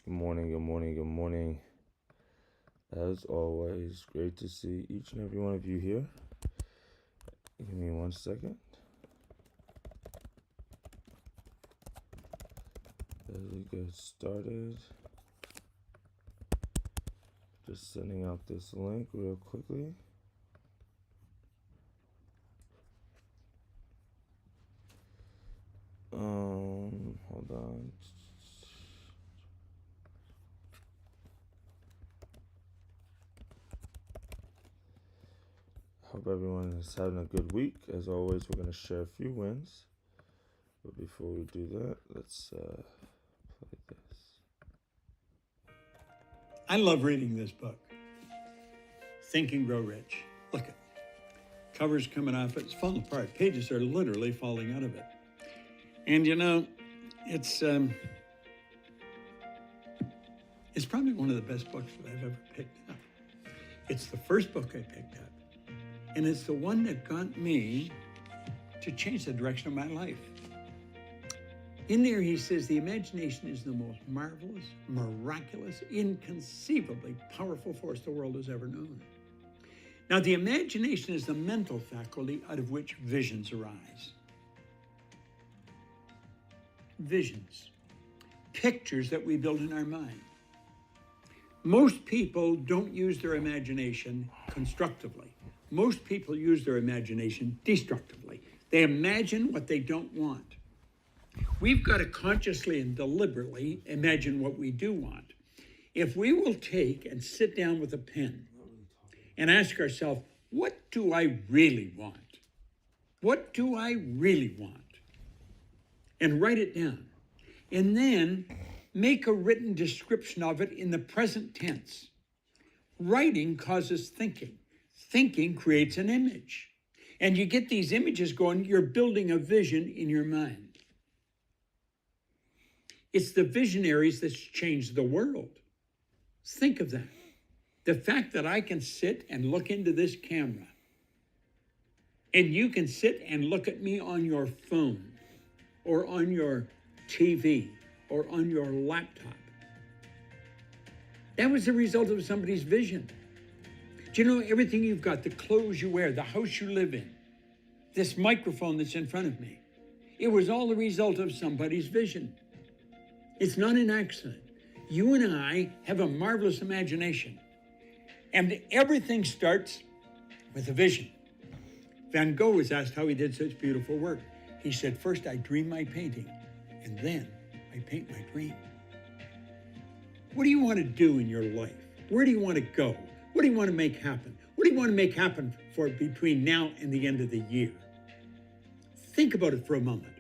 Good morning, good morning, good morning. As always, great to see each and every one of you here. Give me 1 second as we get started. Just sending out this link real quickly. Hold on. Hope everyone is having a good week. As always, we're going to share a few wins. But before we do that, let's play this. I love reading this book, Think and Grow Rich. Look at it. Cover's coming off, it's falling apart. Pages are literally falling out of it. And it's probably one of the best books that I've ever picked up. It's the first book I picked up, and it's the one that got me to change the direction of my life. In there, he says, the imagination is the most marvelous, miraculous, inconceivably powerful force the world has ever known. Now, the imagination is the mental faculty out of which visions arise. Visions, pictures that we build in our mind. Most people don't use their imagination constructively. Most people use their imagination destructively. They imagine what they don't want. We've got to consciously and deliberately imagine what we do want. If we will take and sit down with a pen and ask ourselves, what do I really want? What do I really want? And write it down. And then make a written description of it in the present tense. Writing causes thinking. Thinking creates an image. And you get these images going, you're building a vision in your mind. It's the visionaries that's changed the world. Think of that. The fact that I can sit and look into this camera, and you can sit and look at me on your phone, or on your TV, or on your laptop. That was the result of somebody's vision. Do you know everything you've got, the clothes you wear, the house you live in, this microphone that's in front of me? It was all the result of somebody's vision. It's not an accident. You and I have a marvelous imagination. And everything starts with a vision. Van Gogh was asked how he did such beautiful work. He said, first I dream my painting, and then I paint my dream. What do you want to do in your life? Where do you want to go? What do you want to make happen? What do you want to make happen for between now and the end of the year? Think about it for a moment.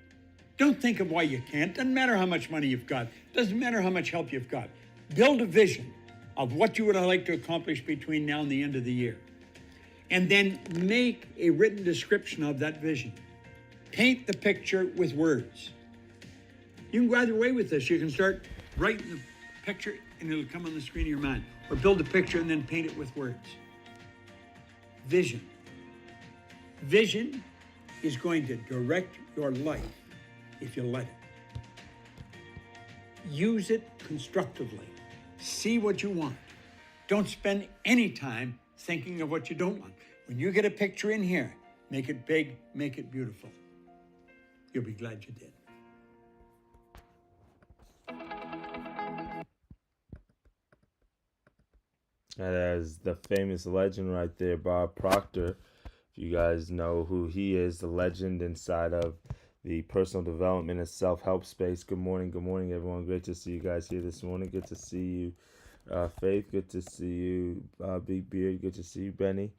Don't think of why you can't. Doesn't matter how much money you've got. Doesn't matter how much help you've got. Build a vision of what you would like to accomplish between now and the end of the year. And then make a written description of that vision. Paint the picture with words. You can go either way with this. You can start writing the picture and it'll come on the screen of your mind. Or build a picture and then paint it with words. Vision. Vision is going to direct your life if you let it. Use it constructively. See what you want. Don't spend any time thinking of what you don't want. When you get a picture in here, make it big, make it beautiful. You'll be glad you did. That is the famous legend right there, Bob Proctor. If you guys know who he is, the legend inside of the personal development and self-help space. Good morning, everyone. Great to see you guys here this morning. Good to see you, Faith. Good to see you, Big Beard. Good to see you, Benny.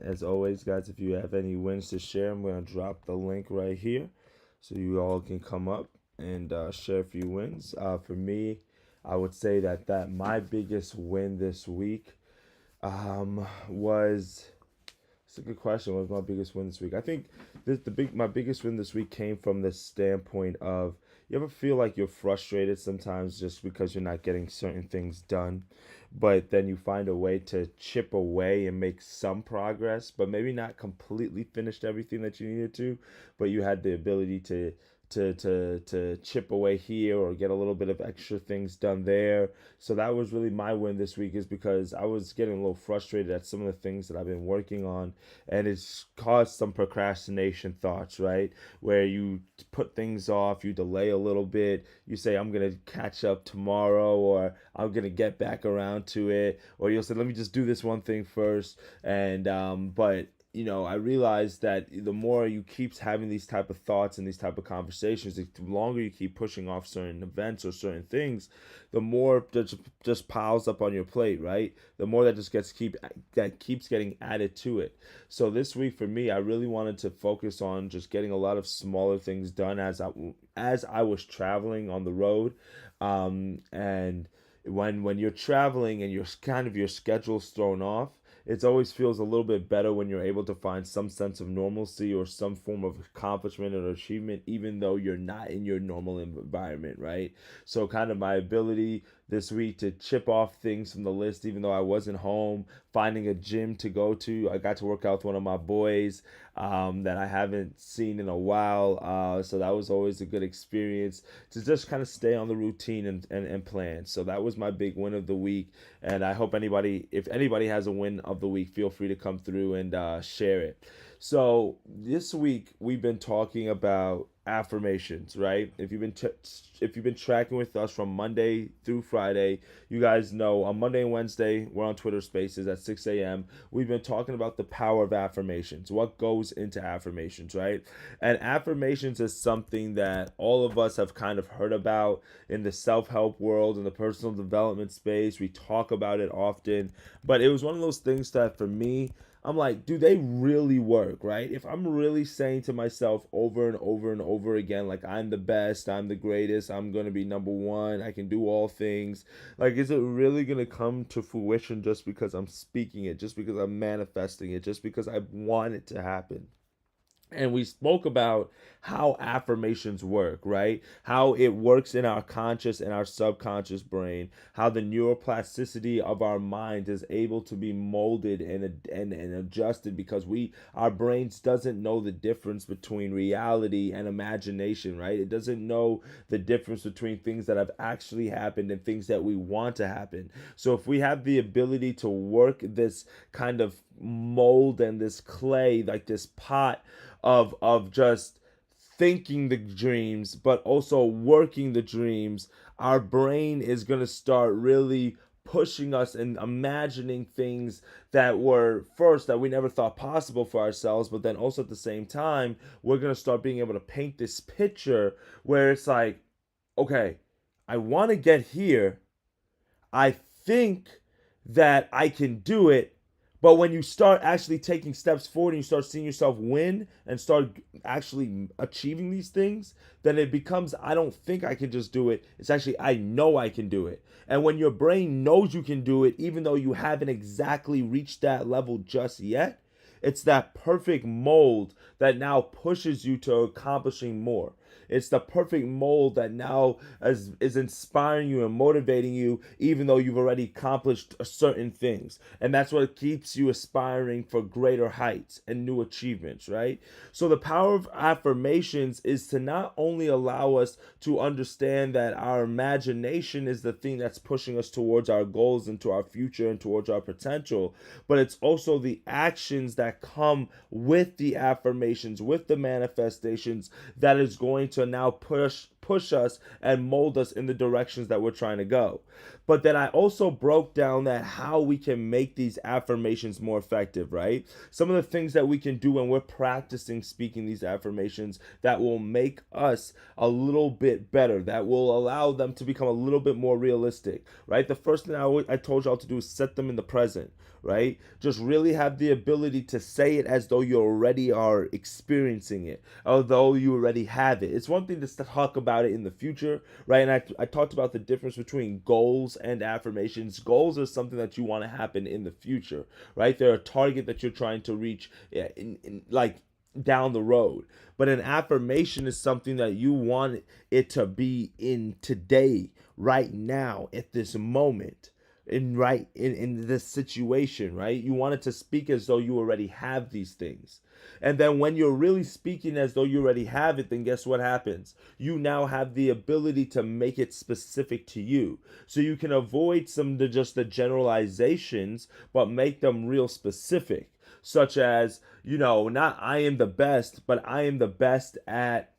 As always, guys, if you have any wins to share, I'm going to drop the link right here so you all can come up and share a few wins. For me, I would say that my biggest win this week was... It's a good question. What was my biggest win this week? I think my biggest win this week came from the standpoint of, you ever feel like you're frustrated sometimes just because you're not getting certain things done, but then you find a way to chip away and make some progress, but maybe not completely finished everything that you needed to, but you had the ability to to chip away here or get a little bit of extra things done there. So that was really my win this week, is because I was getting a little frustrated at some of the things that I've been working on, and it's caused some procrastination thoughts, right? Where you put things off, you delay a little bit, you say, I'm going to catch up tomorrow, or I'm going to get back around to it, or you'll say, let me just do this one thing first. And, but I realized that the more you keep having these type of thoughts and these type of conversations, the longer you keep pushing off certain events or certain things, the more just piles up on your plate, right? The more that keeps getting added to it. So this week for me, I really wanted to focus on just getting a lot of smaller things done as I was traveling on the road, and when you're traveling and your schedule's thrown off, it always feels a little bit better when you're able to find some sense of normalcy or some form of accomplishment or achievement, even though you're not in your normal environment, right? So, kind of my ability this week to chip off things from the list, even though I wasn't home, finding a gym to go to. I got to work out with one of my boys that I haven't seen in a while. So that was always a good experience to just kind of stay on the routine and plan. So that was my big win of the week. And I hope if anybody has a win of the week, feel free to come through and share it. So this week we've been talking about affirmations, right? If you've been tracking with us from Monday through Friday, you guys know on Monday and Wednesday we're on Twitter Spaces at 6 a.m. We've been talking about the power of affirmations, what goes into affirmations, right? And affirmations is something that all of us have kind of heard about in the self-help world, in the personal development space. We talk about it often, but it was one of those things that for me, I'm like, do they really work, right? If I'm really saying to myself over and over and over again, like, I'm the best, I'm the greatest, I'm going to be number one, I can do all things, like, is it really going to come to fruition just because I'm speaking it, just because I'm manifesting it, just because I want it to happen? And we spoke about how affirmations work, right? How it works in our conscious and our subconscious brain, how the neuroplasticity of our mind is able to be molded and adjusted, because our brains doesn't know the difference between reality and imagination, right? It doesn't know the difference between things that have actually happened and things that we want to happen. So if we have the ability to work this kind of mold and this clay, like this pot of just thinking the dreams but also working the dreams, our brain is going to start really pushing us and imagining things that were first that we never thought possible for ourselves, but then also at the same time we're going to start being able to paint this picture where it's like, okay, I want to get here, I think that I can do it. But when you start actually taking steps forward and you start seeing yourself win and start actually achieving these things, then it becomes, I don't think I can just do it. It's actually, I know I can do it. And when your brain knows you can do it, even though you haven't exactly reached that level just yet, it's that perfect mold that now pushes you to accomplishing more. It's the perfect mold that now is inspiring you and motivating you, even though you've already accomplished certain things. And that's what keeps you aspiring for greater heights and new achievements, right? So the power of affirmations is to not only allow us to understand that our imagination is the thing that's pushing us towards our goals and to our future and towards our potential, but it's also the actions that come with the affirmations, with the manifestations, that is going to now push us and mold us in the directions that we're trying to go. But then I also broke down that how we can make these affirmations more effective, right? Some of the things that we can do when we're practicing speaking these affirmations that will make us a little bit better, that will allow them to become a little bit more realistic, right? The first thing I told y'all to do is set them in the present, right? Just really have the ability to say it as though you already are experiencing it, although you already have it. It's one thing to talk about it in the future, right? And I talked about the difference between goals and affirmations. Goals are something that you want to happen in the future, right? They're a target that you're trying to reach like down the road. But an affirmation is something that you want it to be in today, right now, at this moment. in this situation, right? You want it to speak as though you already have these things. And then when you're really speaking as though you already have it, then guess what happens? You now have the ability to make it specific to you. So you can avoid some of just the generalizations, but make them real specific. Such as, not I am the best, but I am the best at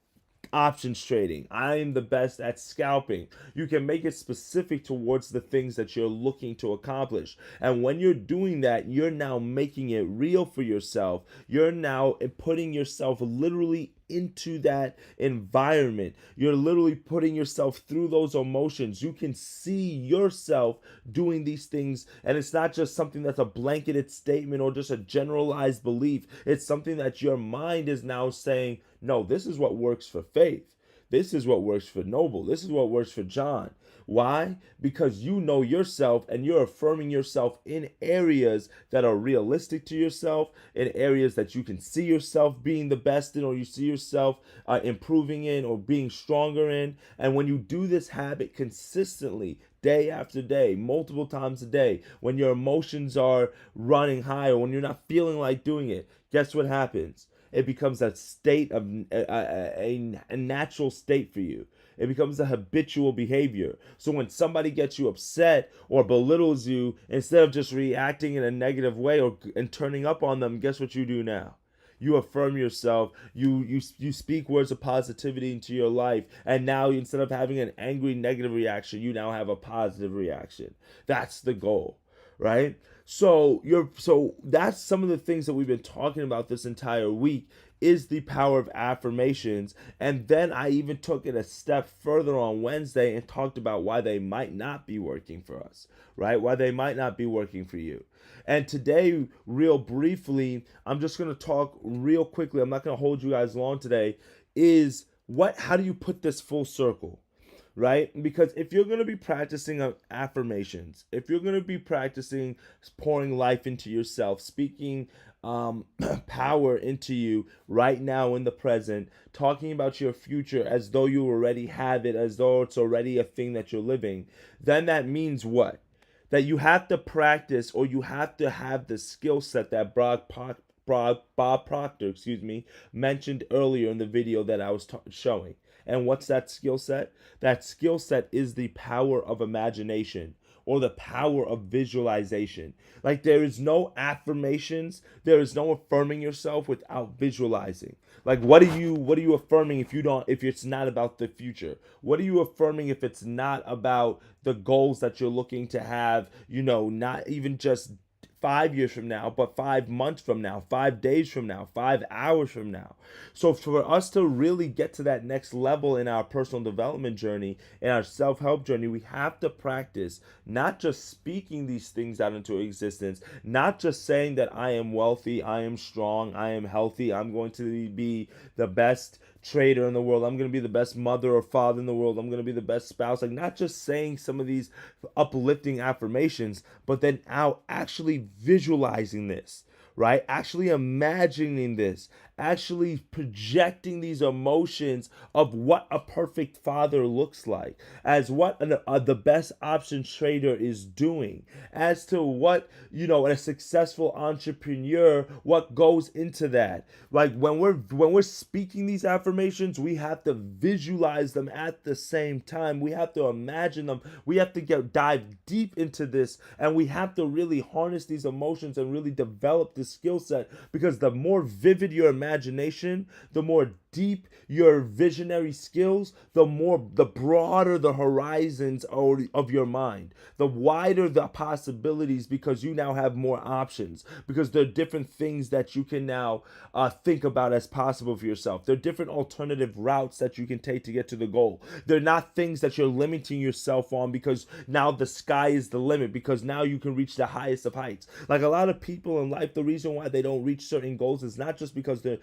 options trading. I am the best at scalping. You can make it specific towards the things that you're looking to accomplish. And when you're doing that, you're now making it real for yourself. You're now putting yourself literally into that environment. You're literally putting yourself through those emotions. You can see yourself doing these things, and it's not just something that's a blanketed statement or just a generalized belief. It's something that your mind is now saying, no, this is what works for Faith. This is what works for Noble. This is what works for John. Why? Because you know yourself and you're affirming yourself in areas that are realistic to yourself, in areas that you can see yourself being the best in, or you see yourself improving in or being stronger in. And when you do this habit consistently, day after day, multiple times a day, when your emotions are running high or when you're not feeling like doing it, guess what happens? It becomes a state of a natural state for you. It becomes a habitual behavior. So when somebody gets you upset or belittles you, instead of just reacting in a negative way and turning up on them, guess what you do now? You affirm yourself. You speak words of positivity into your life, and now instead of having an angry negative reaction, you now have a positive reaction. That's the goal, right? So that's some of the things that we've been talking about this entire week is the power of affirmations. And then I even took it a step further on Wednesday and talked about why they might not be working for us, right? Why they might not be working for you. And today, real briefly, I'm just going to talk real quickly. I'm not going to hold you guys long today. How do you put this full circle? Right? Because if you're going to be practicing affirmations, if you're going to be practicing pouring life into yourself, speaking power into you right now in the present, talking about your future as though you already have it, as though it's already a thing that you're living, then that means what? That you have to practice, or you have to have the skill set that Bob Proctor, mentioned earlier in the video that I was showing. And what's that skill set? That skill set is the power of imagination, or the power of visualization. Like, there is no affirmations, there is no affirming yourself without visualizing. Like, what are you affirming if it's not about the future? What are you affirming if it's not about the goals that you're looking to have, not even just 5 years from now, but 5 months from now, 5 days from now, 5 hours from now? So for us to really get to that next level in our personal development journey, in our self-help journey, we have to practice not just speaking these things out into existence, not just saying that I am wealthy, I am strong, I am healthy, I'm going to be the best trader in the world, I'm going to be the best mother or father in the world, I'm going to be the best spouse. Like, not just saying some of these uplifting affirmations, but then out actually visualizing this, right? Actually imagining this, actually projecting these emotions of what a perfect father looks like, as what the best option trader is doing, as to what, a successful entrepreneur, what goes into that. Like, when we're speaking these affirmations, we have to visualize them at the same time. We have to imagine them. We have to dive deep into this, and we have to really harness these emotions and really develop this skill set, because the more vivid your imagination, the more deep your visionary skills, the broader the horizons of your mind, the wider the possibilities, because you now have more options, because there are different things that you can now think about as possible for yourself. There are different alternative routes that you can take to get to the goal. They're not things that you're limiting yourself on, because now the sky is the limit, because now you can reach the highest of heights. Like, a lot of people in life, the reason why they don't reach certain goals is not because they're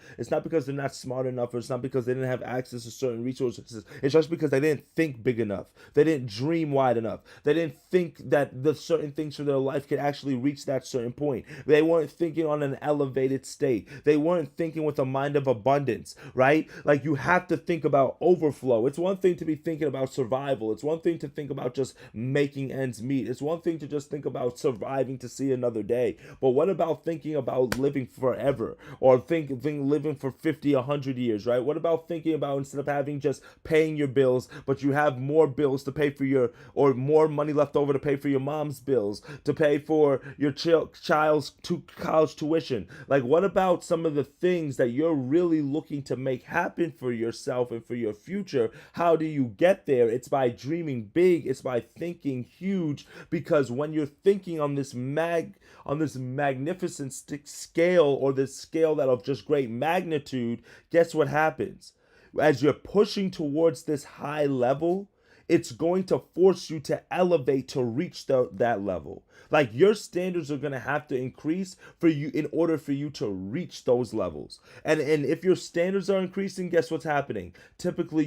not smart enough, suffer, it's not because they didn't have access to certain resources. It's just because they didn't think big enough. They didn't dream wide enough. They didn't think that the certain things for their life could actually reach that certain point. They weren't thinking on an elevated state. They weren't thinking with a mind of abundance, right? Like, you have to think about overflow. It's one thing to be thinking about survival. It's one thing to think about just making ends meet. It's one thing to just think about surviving to see another day. But what about thinking about living forever, or think living for 50, 100 years, right? What about thinking about, instead of having just paying your bills, but you have more bills to pay for your, or more money left over to pay for your mom's bills, to pay for your child's college tuition? Like, what about some of the things that you're really looking to make happen for yourself and for your future? How do you get there? It's by dreaming big. It's by thinking huge, because when you're thinking on this magnificent scale, or this scale that of just great magnitude, guess what happens? As you're pushing towards this high level, it's going to force you to elevate to reach that level. Like, your standards are going to have to increase for you in order for you to reach those levels. And if your standards are increasing, guess what's happening? Typically,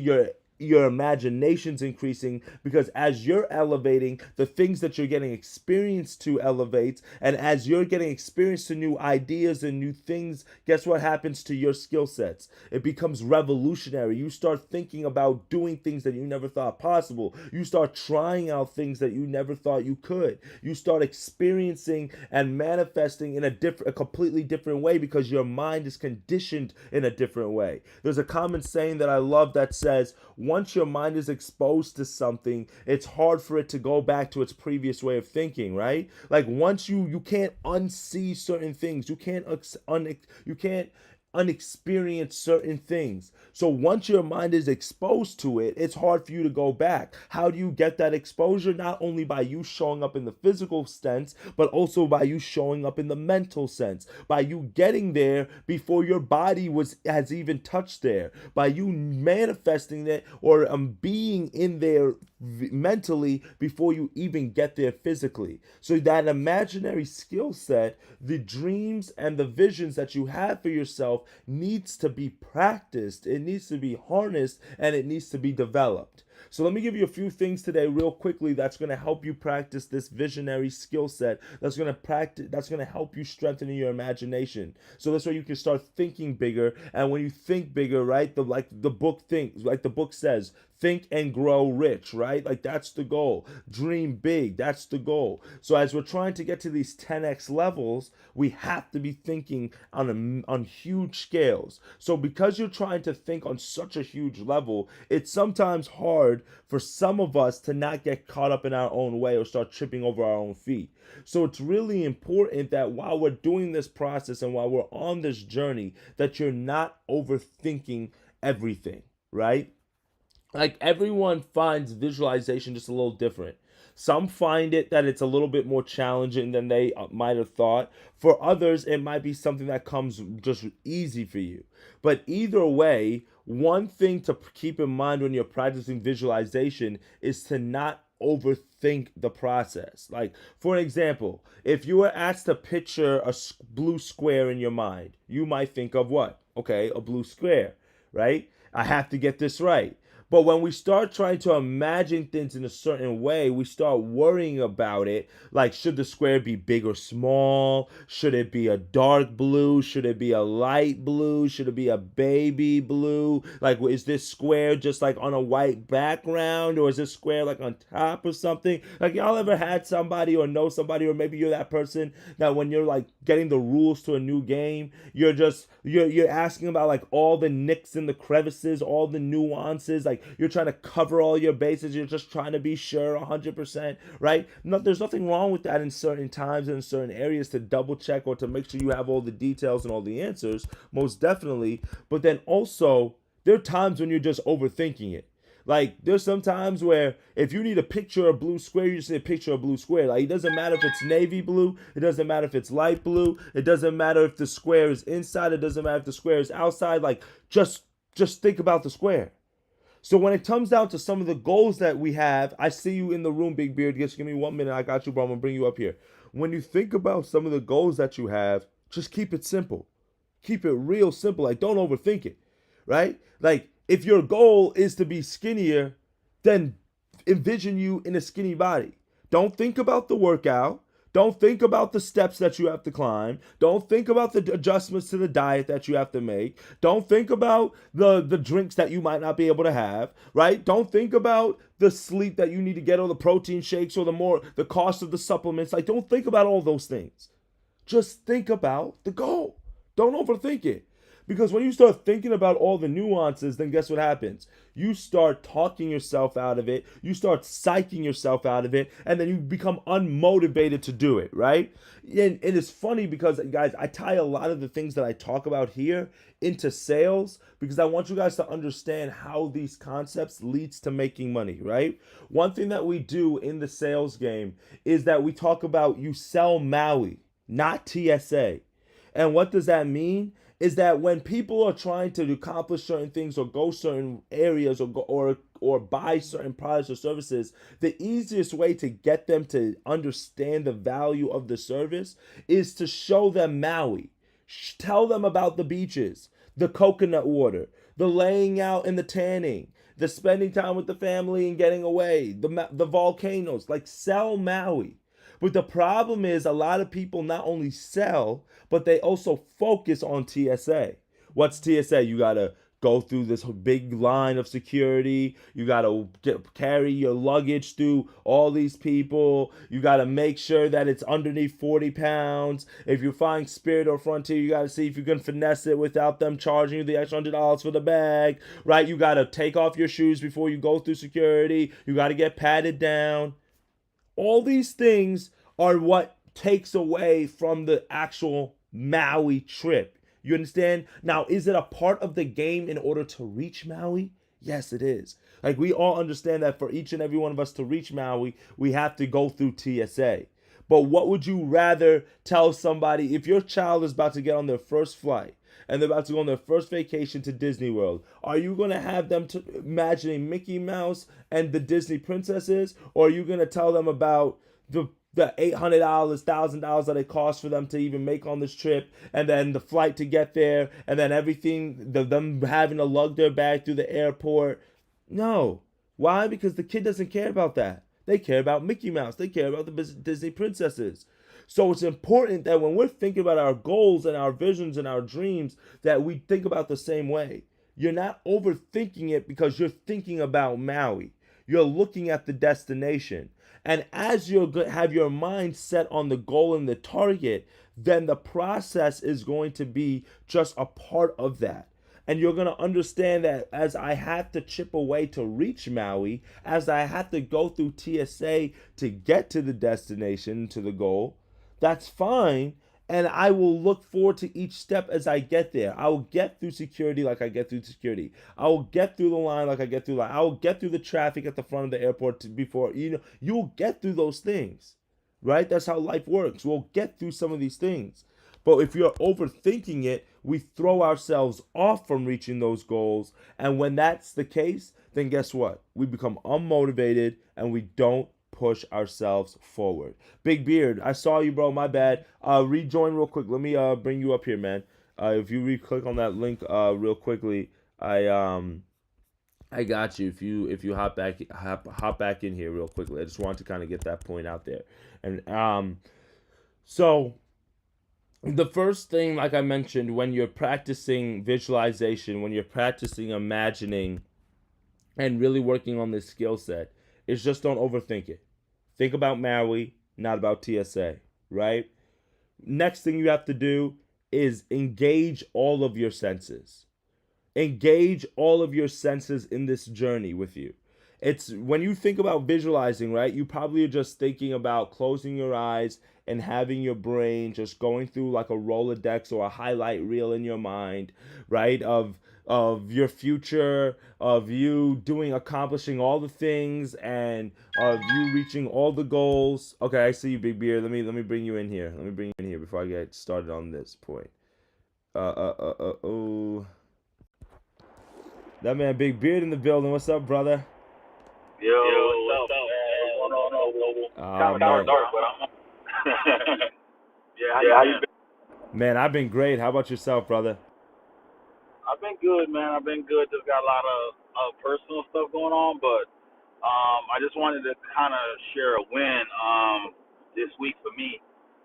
your imagination's increasing, because as you're elevating, the things that you're getting experience to elevates, and as you're getting experience to new ideas and new things, guess what happens to your skill sets? It becomes revolutionary. You start thinking about doing things that you never thought possible. You start trying out things that you never thought you could. You start experiencing and manifesting in a completely different way, because your mind is conditioned in a different way. There's a common saying that I love that says, once your mind is exposed to something, it's hard for it to go back to its previous way of thinking, right? Like, once you can't unsee certain things, you can't unexperienced certain things. So once your mind is exposed to it, it's hard for you to go back. How do you get that exposure? Not only by you showing up in the physical sense, but also by you showing up in the mental sense, by you getting there before your body has even touched there, by you manifesting it, or being in there mentally before you even get there physically. So that imaginary skill set, the dreams and the visions that you have for yourself, needs to be practiced, it needs to be harnessed, and it needs to be developed. So let me give you a few things today real quickly that's going to help you practice this visionary skill set, that's going to help you strengthen your imagination. So that's where you can start thinking bigger. And when you think bigger, right, like the book says, think and grow rich, right? Like, that's the goal. Dream big, that's the goal. So as we're trying to get to these 10x levels, we have to be thinking on huge scales. So because you're trying to think on such a huge level, it's sometimes hard for some of us to not get caught up in our own way or start tripping over our own feet. So it's really important that while we're doing this process and while we're on this journey, that you're not overthinking everything, right? Like, everyone finds visualization just a little different. Some find it that it's a little bit more challenging than they might have thought. For others, it might be something that comes just easy for you. But either way, one thing to keep in mind when you're practicing visualization is to not overthink the process. Like, for example, if you were asked to picture a blue square in your mind, you might think of what? Okay, a blue square, right? I have to get this right. But when we start trying to imagine things in a certain way, we start worrying about it. Like, should the square be big or small? Should it be a dark blue? Should it be a light blue? Should it be a baby blue? Like, is this square just like on a white background? Or is this square like on top of something? Like, y'all ever had somebody or know somebody, or maybe you're that person that when you're like getting the rules to a new game, you're asking about like all the nicks and the crevices, all the nuances, like, you're trying to cover all your bases. You're just trying to be sure 100%, right? No, there's nothing wrong with that in certain times and in certain areas, to double check or to make sure you have all the details and all the answers, most definitely. But then also, there are times when you're just overthinking it. Like, there's some times where if you need a picture of a blue square, you just need a picture of a blue square. Like, it doesn't matter if it's navy blue. It doesn't matter if it's light blue. It doesn't matter if the square is inside. It doesn't matter if the square is outside. Like, just think about the square. So when it comes down to some of the goals that we have, I see you in the room, Big Beard. Just give me 1 minute. I got you, bro. I'm going to bring you up here. When you think about some of the goals that you have, just keep it simple. Keep it real simple. Like, don't overthink it, right? Like if your goal is to be skinnier, then envision you in a skinny body. Don't think about the workout. Don't think about the steps that you have to climb. Don't think about the adjustments to the diet that you have to make. Don't think about the drinks that you might not be able to have, right? Don't think about the sleep that you need to get or the protein shakes or the cost of the supplements. Like don't think about all those things. Just think about the goal. Don't overthink it. Because when you start thinking about all the nuances, then guess what happens? You start talking yourself out of it. You start psyching yourself out of it. And then you become unmotivated to do it, right? And it's funny because, guys, I tie a lot of the things that I talk about here into sales because I want you guys to understand how these concepts leads to making money, right? One thing that we do in the sales game is that we talk about you sell Maui, not TSA. And what does that mean? Is that when people are trying to accomplish certain things or go certain areas or buy certain products or services, the easiest way to get them to understand the value of the service is to show them Maui. Tell them about the beaches, the coconut water, the laying out and the tanning, the spending time with the family and getting away, the volcanoes. Like sell Maui. But the problem is a lot of people not only sell, but they also focus on TSA. What's TSA? You got to go through this big line of security. You got to carry your luggage through all these people. You got to make sure that it's underneath 40 pounds. If you're flying Spirit or Frontier, you got to see if you can finesse it without them charging you the extra $100 for the bag, right? You got to take off your shoes before you go through security. You got to get patted down. All these things are what takes away from the actual Maui trip. You understand? Now, is it a part of the game in order to reach Maui? Yes, it is. Like we all understand that for each and every one of us to reach Maui, we have to go through TSA. But what would you rather tell somebody if your child is about to get on their first flight and they're about to go on their first vacation to Disney World? Are you going to have them imagining Mickey Mouse and the Disney princesses? Or are you going to tell them about the $800, $1,000 that it costs for them to even make on this trip, and then the flight to get there, and then everything, them having to lug their bag through the airport? No. Why? Because the kid doesn't care about that. They care about Mickey Mouse. They care about the Disney princesses. So it's important that when we're thinking about our goals and our visions and our dreams, that we think about the same way. You're not overthinking it because you're thinking about Maui. You're looking at the destination. And as you have your mind set on the goal and the target, then the process is going to be just a part of that. And you're going to understand that as I have to chip away to reach Maui, as I have to go through TSA to get to the destination, to the goal, that's fine. And I will look forward to each step as I get there. I will get through security like I get through security. I will get through the line like I get through the line. I will get through the traffic at the front of the airport before, you'll get through those things, right? That's how life works. We'll get through some of these things. But if you're overthinking it, we throw ourselves off from reaching those goals. And when that's the case, then guess what? We become unmotivated and we don't push ourselves forward. Big Beard, I saw you, bro. My bad. Rejoin real quick. Let me bring you up here, man. If you click on that link real quickly, I got you. If you hop back in here real quickly. I just wanted to kind of get that point out there. And so the first thing, like I mentioned, when you're practicing visualization, when you're practicing imagining and really working on this skill set, is just don't overthink it. Think about Maui, not about TSA, right? Next thing you have to do is engage all of your senses. Engage all of your senses in this journey with you. It's when you think about visualizing, right? You probably are just thinking about closing your eyes and having your brain just going through like a Rolodex or a highlight reel in your mind, right? Of your future, of you accomplishing all the things, and of you reaching all the goals. Okay, I see you, Big Beard. Let me bring you in here. Let me bring you in here before I get started on this point. Oh. That man, Big Beard in the building. What's up, brother? Yo, what's up, man? What's going on? Kind of dark, but I'm... yeah, how you been? Man, I've been great. How about yourself, brother? I've been good, man. I've been good. Just got a lot of personal stuff going on, but I just wanted to kind of share a win this week for me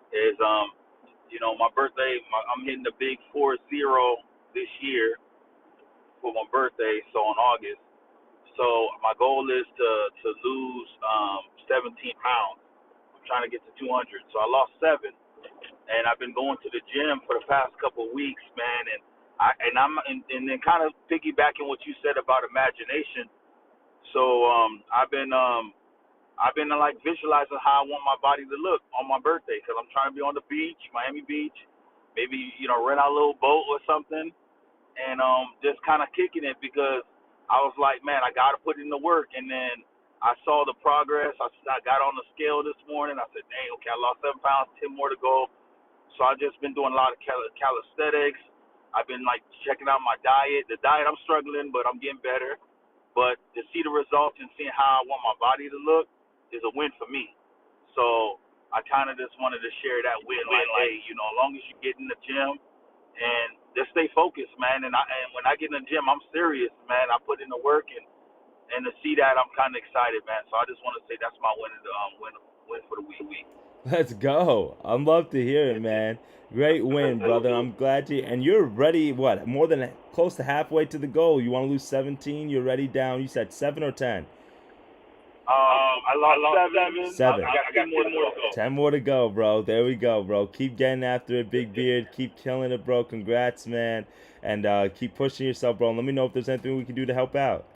is my birthday. I'm hitting the big 40 this year for my birthday, so in August. So my goal is to lose 17 pounds. I'm trying to get to 200. So I lost 7, and I've been going to the gym for the past couple of weeks, man. And then kind of piggybacking what you said about imagination. So I've been like visualizing how I want my body to look on my birthday because I'm trying to be on the beach, Miami Beach, maybe rent out a little boat or something, and just kind of kicking it because I was like, man, I got to put in the work. And then I saw the progress. I got on the scale this morning. I said, dang, okay, I lost 7 pounds, 10 more to go. So I've just been doing a lot of calisthenics. I've been like checking out my diet. The diet I'm struggling, but I'm getting better. But to see the results and seeing how I want my body to look is a win for me. So I kind of just wanted to share that win. Like, hey, as long as you get in the gym and just stay focused, man. And when I get in the gym, I'm serious, man. I put in the work, and to see that, I'm kind of excited, man. So I just want to say that's my win for the week. Let's go. I'd love to hear it, man. Great win, brother. I'm glad to. And you're ready. What? More than close to halfway to the goal. You want to lose 17. You're ready down. You said 7 or 10. I lost 7. I got 10 more to go. 10 more to go, bro. There we go, bro. Keep getting after it, Big Beard. Keep killing it, bro. Congrats, man. And keep pushing yourself, bro. And let me know if there's anything we can do to help out.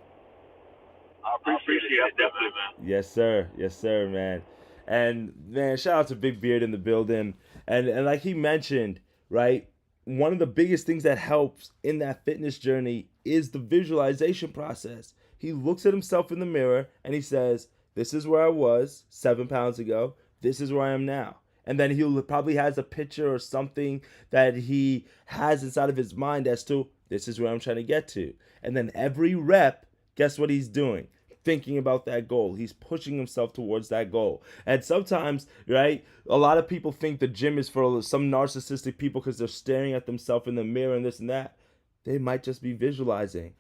I appreciate it, definitely, man. Yes, sir. Yes, sir, man. And man, shout out to Big Beard in the building. And like he mentioned, right? One of the biggest things that helps in that fitness journey is the visualization process. He looks at himself in the mirror and he says, this is where I was 7 pounds ago. This is where I am now. And then he'll probably has a picture or something that he has inside of his mind as to this is where I'm trying to get to. And then every rep, guess what he's doing? Thinking about that goal. He's pushing himself towards that goal. And sometimes, right, a lot of people think the gym is for some narcissistic people because they're staring at themselves in the mirror and this and that. They might just be visualizing.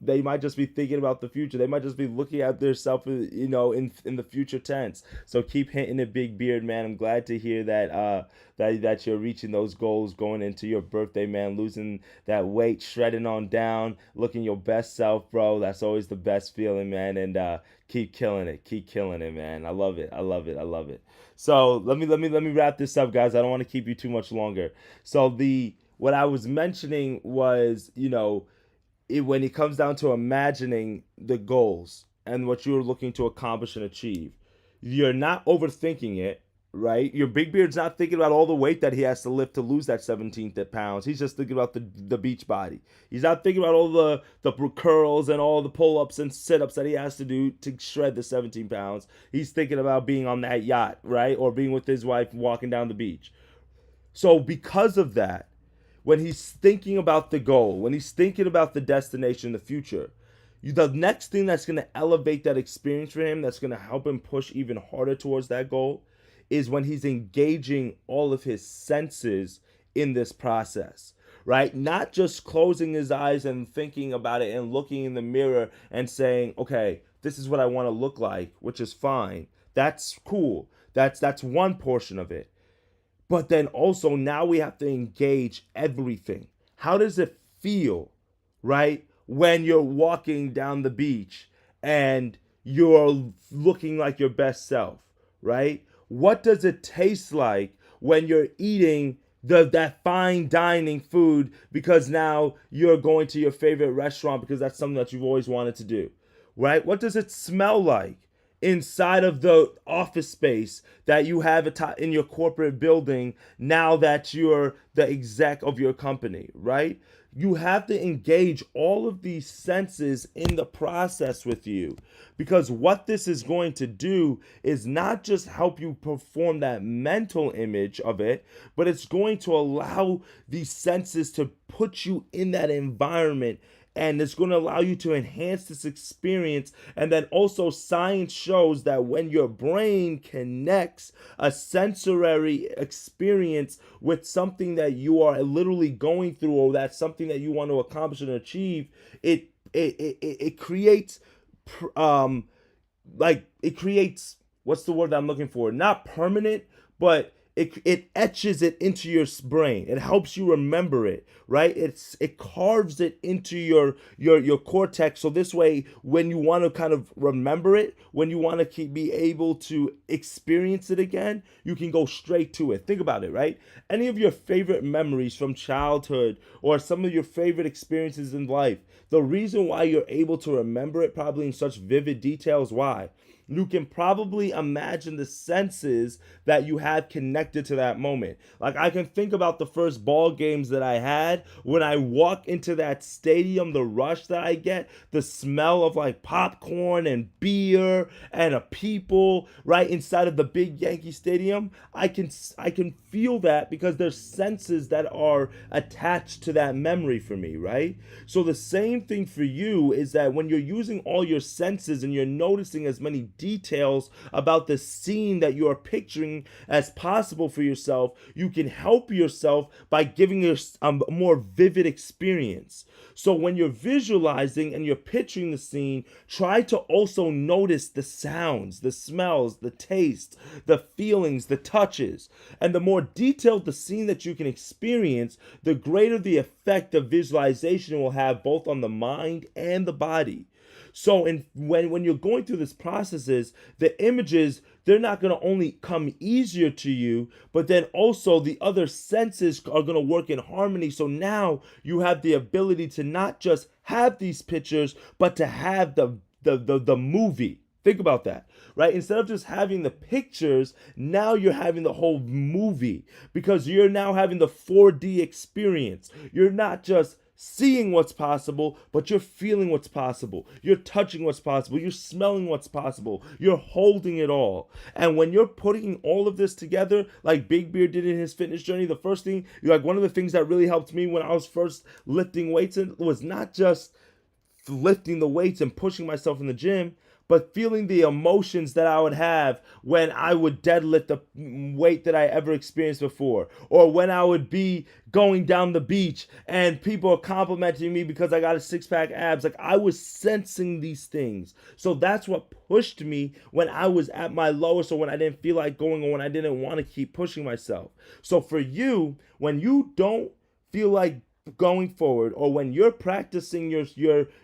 They might just be thinking about the future. They might just be looking at themselves, in the future tense. So keep hitting it, Big Beard, man. I'm glad to hear that you're reaching those goals going into your birthday, man. Losing that weight, shredding on down, looking your best self, bro. That's always the best feeling, man. And keep killing it. Keep killing it, man. I love it. I love it. I love it. So let me wrap this up, guys. I don't want to keep you too much longer. So what I was mentioning was, when it comes down to imagining the goals and what you're looking to accomplish and achieve, you're not overthinking it, right? Your Big Beard's not thinking about all the weight that he has to lift to lose that 17 pounds. He's just thinking about the beach body. He's not thinking about all the curls and all the pull-ups and sit-ups that he has to do to shred the 17 pounds. He's thinking about being on that yacht, right? Or being with his wife walking down the beach. So because of that, when he's thinking about the goal, when he's thinking about the destination in the future, the next thing that's going to elevate that experience for him, that's going to help him push even harder towards that goal, is when he's engaging all of his senses in this process, right? Not just closing his eyes and thinking about it and looking in the mirror and saying, okay, this is what I want to look like, which is fine. That's cool. That's one portion of it. But then also now we have to engage everything. How does it feel, right, when you're walking down the beach and you're looking like your best self, right? What does it taste like when you're eating that fine dining food because now you're going to your favorite restaurant because that's something that you've always wanted to do, right? What does it smell like inside of the office space that you have in your corporate building now that you're the exec of your company, right? You have to engage all of these senses in the process with you, because what this is going to do is not just help you perform that mental image of it, but it's going to allow these senses to put you in that environment and it's going to allow you to enhance this experience. And then also science shows that when your brain connects a sensory experience with something that you are literally going through, or that's something that you want to accomplish and achieve, it creates it creates, what's the word that I'm looking for? Not permanent, but it etches it into your brain. It helps you remember it, right? It carves it into your cortex. So this way, when you want to kind of remember it, when you want to be able to experience it again, you can go straight to it. Think about it, right? Any of your favorite memories from childhood or some of your favorite experiences in life, the reason why you're able to remember it probably in such vivid details, why? You can probably imagine the senses that you had connected to that moment. Like, I can think about the first ball games that I had. When I walk into that stadium, the rush that I get, the smell of like popcorn and beer and a people right inside of the big Yankee Stadium, I can feel that because there's senses that are attached to that memory for me, right? So the same thing for you is that when you're using all your senses and you're noticing as many details about the scene that you are picturing as possible for yourself, you can help yourself by giving a more vivid experience. So when you're visualizing and you're picturing the scene, try to also notice the sounds, the smells, the taste, the feelings, the touches. And the more detailed the scene that you can experience, the greater the effect of visualization will have both on the mind and the body. So when you're going through this processes, the images, they're not going to only come easier to you, but then also the other senses are going to work in harmony. So now you have the ability to not just have these pictures, but to have the movie. Think about that, right? Instead of just having the pictures, now you're having the whole movie because you're now having the 4D experience. You're not just seeing what's possible, but you're feeling what's possible. You're touching what's possible. You're smelling what's possible. You're holding it all. And when you're putting all of this together, like Big Beard did in his fitness journey, the first thing, like one of the things that really helped me when I was first lifting weights was not just lifting the weights and pushing myself in the gym, but feeling the emotions that I would have when I would deadlift the weight that I ever experienced before, or when I would be going down the beach and people are complimenting me because I got a six-pack abs. Like, I was sensing these things. So that's what pushed me when I was at my lowest, or when I didn't feel like going, or when I didn't want to keep pushing myself. So for you, when you don't feel like going forward, or when you're practicing your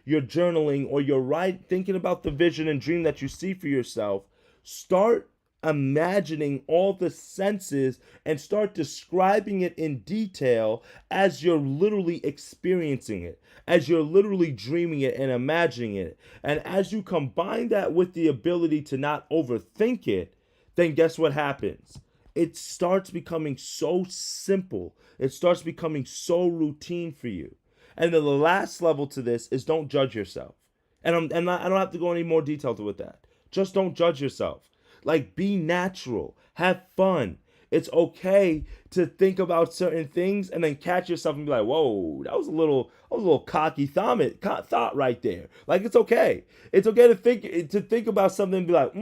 journaling, or you're thinking about the vision and dream that you see for yourself, start imagining all the senses and start describing it in detail as you're literally experiencing it, as you're literally dreaming it and imagining it. And as you combine that with the ability to not overthink it, then guess what happens? It starts becoming so simple. It starts becoming so routine for you. And then the last level to this is don't judge yourself. And I don't have to go any more detail with that. Just don't judge yourself. Like, be natural. Have fun. It's okay to think about certain things and then catch yourself and be like, whoa, that was a little cocky thought right there. Like, it's okay. It's okay to think about something and be like,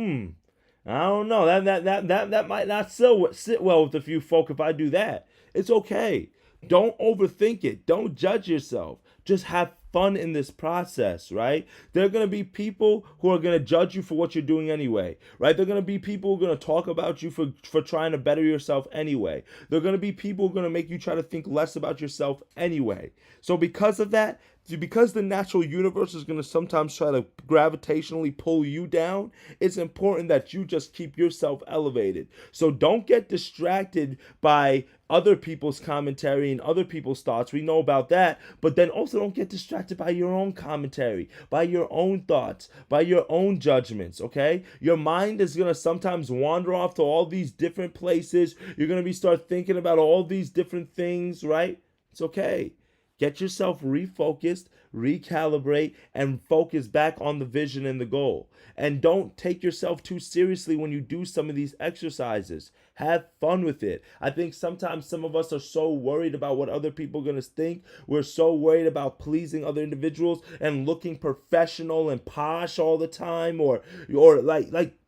I don't know. That might not sit well with a few folk if I do that. It's okay. Don't overthink it. Don't judge yourself. Just have fun in this process, right? There are going to be people who are going to judge you for what you're doing anyway, right? There are going to be people who are going to talk about you for trying to better yourself anyway. There are going to be people who are going to make you try to think less about yourself anyway. So because of that, because the natural universe is going to sometimes try to gravitationally pull you down, it's important that you just keep yourself elevated. So don't get distracted by other people's commentary and other people's thoughts. We know about that. But then also don't get distracted by your own commentary, by your own thoughts, by your own judgments, okay? Your mind is going to sometimes wander off to all these different places. You're going to start thinking about all these different things, right? It's okay. Get yourself refocused, recalibrate, and focus back on the vision and the goal. And don't take yourself too seriously when you do some of these exercises. Have fun with it. I think sometimes some of us are so worried about what other people are going to think. We're so worried about pleasing other individuals and looking professional and posh all the time, or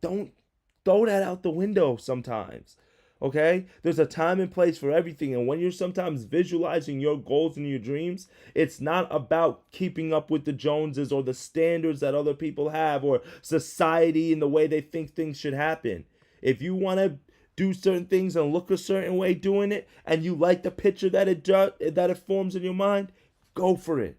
don't throw that out the window sometimes. Okay? There's a time and place for everything. And when you're sometimes visualizing your goals and your dreams, it's not about keeping up with the Joneses or the standards that other people have or society and the way they think things should happen. If you want to do certain things and look a certain way doing it, and you like the picture that it forms in your mind, go for it.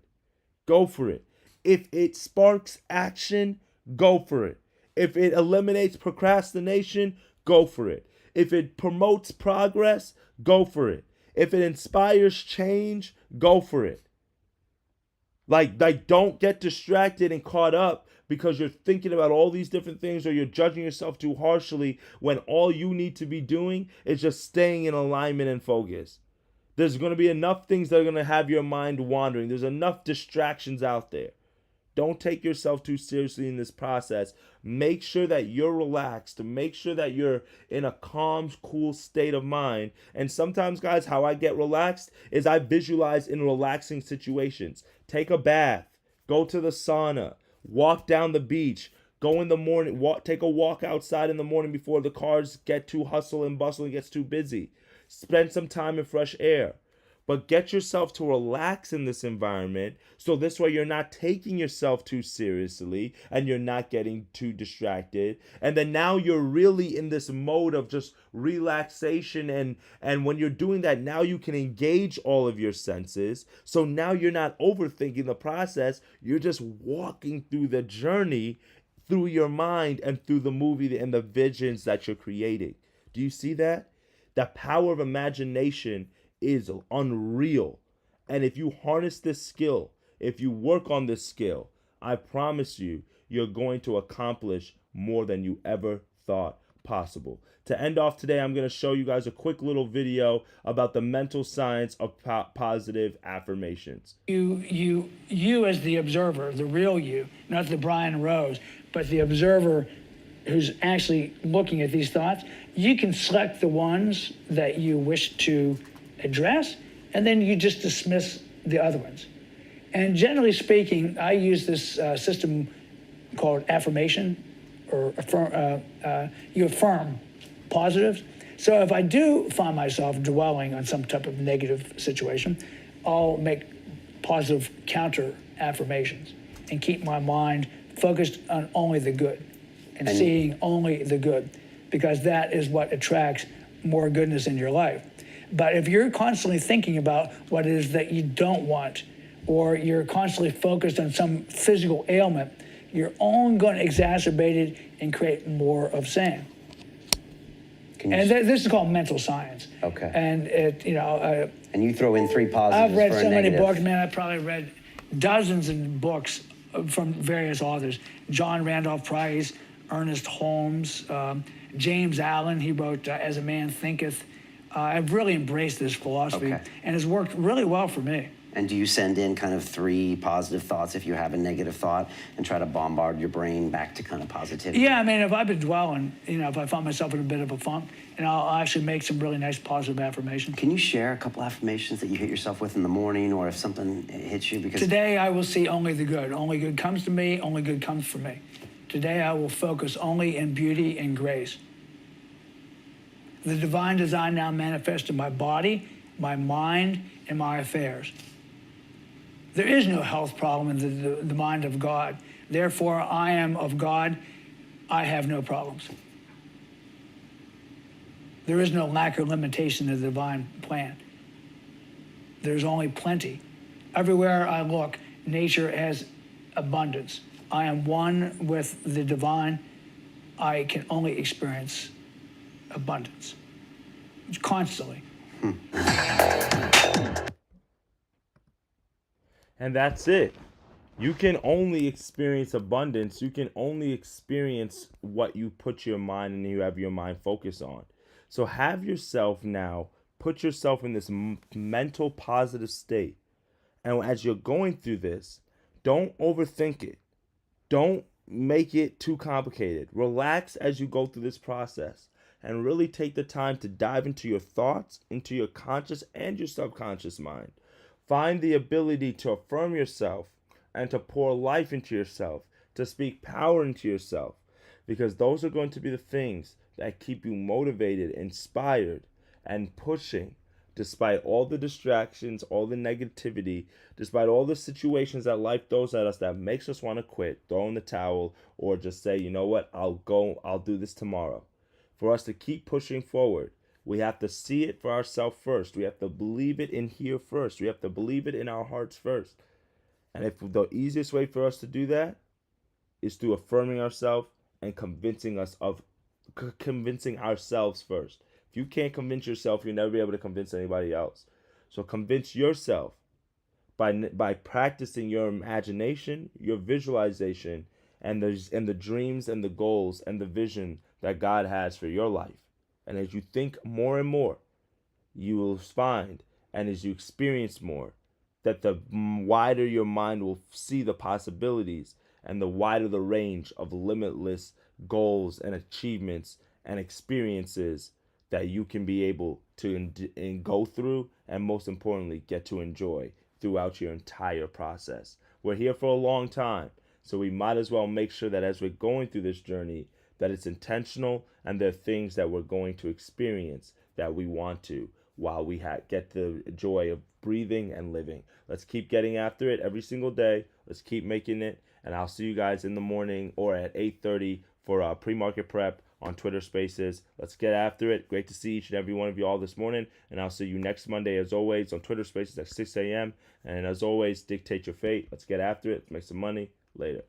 Go for it. If it sparks action, go for it. If it eliminates procrastination, go for it. If it promotes progress, go for it. If it inspires change, go for it. Like don't get distracted and caught up because you're thinking about all these different things or you're judging yourself too harshly when all you need to be doing is just staying in alignment and focus. There's going to be enough things that are going to have your mind wandering. There's enough distractions out there. Don't take yourself too seriously in this process. Make sure that you're relaxed. Make sure that you're in a calm, cool state of mind. And sometimes, guys, how I get relaxed is I visualize in relaxing situations. Take a bath. Go to the sauna. Walk down the beach. Go in the morning. Take a walk outside in the morning before the cars get too hustle and bustle and gets too busy. Spend some time in fresh air. But get yourself to relax in this environment so this way you're not taking yourself too seriously and you're not getting too distracted. And then now you're really in this mode of just relaxation. And when you're doing that, now you can engage all of your senses. So now you're not overthinking the process. You're just walking through the journey through your mind and through the movie and the visions that you're creating. Do you see that? The power of imagination is unreal. And if you harness this skill, if you work on this skill, I promise you, you're going to accomplish more than you ever thought possible. To end off today, I'm going to show you guys a quick little video about the mental science of positive affirmations. You as the observer, the real you, not the Brian Rose, but the observer who's actually looking at these thoughts, you can select the ones that you wish to address, and then you just dismiss the other ones. And generally speaking, I use this system called affirmation, or you affirm positives. So if I do find myself dwelling on some type of negative situation, I'll make positive counter affirmations and keep my mind focused on only the good and seeing only the good, because that is what attracts more goodness in your life. But if you're constantly thinking about what it is that you don't want, or you're constantly focused on some physical ailment, you're only going to exacerbate it and create more of same. And this is called mental science. Okay. And and you throw in 3 positives. I've read for a so many negative. books, man. I've probably read dozens of books from various authors. John Randolph Price, Ernest Holmes, James Allen. He wrote As a Man Thinketh. I've really embraced this philosophy, and it's worked really well for me. And do you send in kind of 3 positive thoughts if you have a negative thought and try to bombard your brain back to kind of positivity? Yeah, I mean, if I've been dwelling, if I find myself in a bit of a funk, and I'll actually make some really nice positive affirmations. Can you share a couple affirmations that you hit yourself with in the morning, or if something hits you? Because today I will see only the good. Only good comes to me. Only good comes for me. Today I will focus only in beauty and grace. The divine design now manifests in my body, my mind, and my affairs. There is no health problem in the mind of God. Therefore, I am of God. I have no problems. There is no lack or limitation in the divine plan. There's only plenty. Everywhere I look, nature has abundance. I am one with the divine. I can only experience abundance constantly. And that's it. You can only experience abundance. You can only experience what you put your mind and you have your mind focus on. So have yourself now, put yourself in this mental positive state And as you're going through this, don't overthink it. Don't make it too complicated. Relax as you go through this process and really take the time to dive into your thoughts, into your conscious and your subconscious mind. Find the ability to affirm yourself and to pour life into yourself, to speak power into yourself, because those are going to be the things that keep you motivated, inspired, and pushing despite all the distractions, all the negativity, despite all the situations that life throws at us that makes us want to quit, throw in the towel, or just say, you know what, I'll do this tomorrow. For us to keep pushing forward, we have to see it for ourselves first. We have to believe it in here first. We have to believe it in our hearts first. And if the easiest way for us to do that is through affirming ourselves and convincing ourselves first. If you can't convince yourself, you'll never be able to convince anybody else. So convince yourself by practicing your imagination, your visualization, and the dreams and the goals and the vision that God has for your life. And as you think more and more, you will find, and as you experience more, that the wider your mind will see the possibilities and the wider the range of limitless goals and achievements and experiences that you can be able to go through, and most importantly, get to enjoy throughout your entire process. We're here for a long time, so we might as well make sure that as we're going through this journey, that it's intentional and there are things that we're going to experience that we want to, while we get the joy of breathing and living. Let's keep getting after it every single day. Let's keep making it. And I'll see you guys in the morning or at 8:30 for pre-market prep on Twitter Spaces. Let's get after it. Great to see each and every one of you all this morning. And I'll see you next Monday, as always, on Twitter Spaces at 6 a.m. And as always, dictate your fate. Let's get after it. Let's make some money. Later.